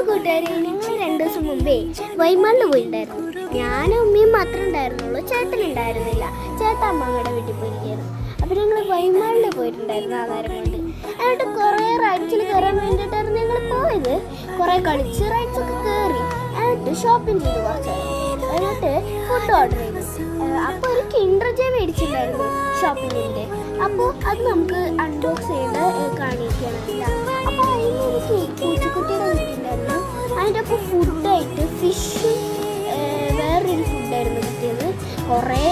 കൂട്ടുകാരെ, ഞങ്ങൾ 2 ദിവസം മുമ്പേ വൈമാളിൽ പോയിട്ടുണ്ടായിരുന്നു. ഞാനും ഉമ്മയും മാത്രമേ ഉണ്ടായിരുന്നുള്ളൂ, ചേട്ടനുണ്ടായിരുന്നില്ല. ചേട്ടൻ അമ്മമ്മയുടെ വീട്ടിൽ പോയിരിക്കുകയായിരുന്നു. അപ്പോൾ ഞങ്ങൾ വൈമാളിൽ പോയിട്ടുണ്ടായിരുന്നു ആധാരം കൊണ്ട്. എന്നിട്ട് കുറേ റൈഡ്സിൽ കയറാൻ വേണ്ടിയിട്ടായിരുന്നു ഞങ്ങൾ പോയത്. കുറേ കളിച്ച് റൈഡ്സൊക്കെ കയറി, എന്നിട്ട് ഷോപ്പിംഗ് ചെയ്തു കുറച്ച്. എന്നിട്ട് ഫുഡ് ഓർഡർ ചെയ്തു. അപ്പോൾ ഒരു കിൻഡർ ജോയ് മേടിച്ചിട്ടുണ്ടായിരുന്നു ഷോപ്പിങ്ങിൻ്റെ. അപ്പോൾ അത് നമുക്ക് അൺബോക്സ് ചെയ്ത് കാണിക്കുകയാണ്. അപ്പോൾ അതിനൊരു പൂച്ചക്കുട്ടിയുടെ കിട്ടിയിട്ടുണ്ടായിരുന്നു. അതിൻ്റെ ഒപ്പം ഫുഡായിട്ട് ഫിഷ് വേറൊരു ഫുഡായിരുന്നു കിട്ടിയത്. കുറേ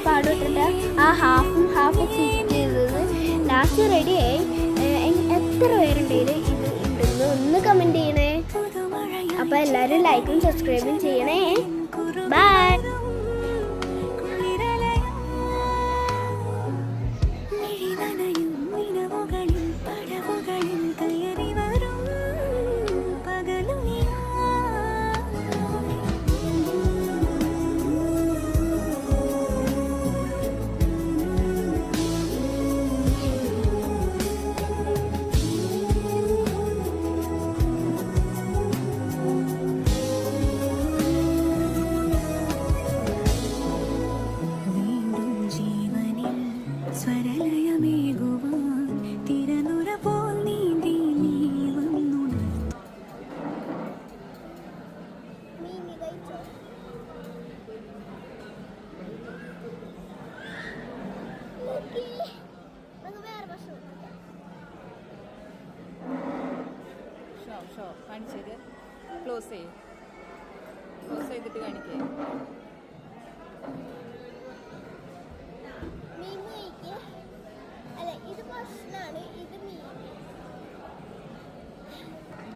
പാടുപെട്ടിട്ട് ആ ഹാഫ് ഫിറ്റ് ചെയ്തത് ലാസ്റ്റ് റെഡിയായി. എത്ര പേരുണ്ടെങ്കിൽ ഇത് ഉണ്ടെന്ന് ഒന്ന് കമൻറ്റ് ചെയ്യണേ. അപ്പോൾ എല്ലാവരും ലൈക്കും സബ്സ്ക്രൈബും ചെയ്യണേ. ബൈ. കാണിച്ചത് ക്ലോസ് ചെയ്തിട്ട് കാണിക്കേ. ഇത് ഭക്ഷണമാണ്, ഇത് മീൻ.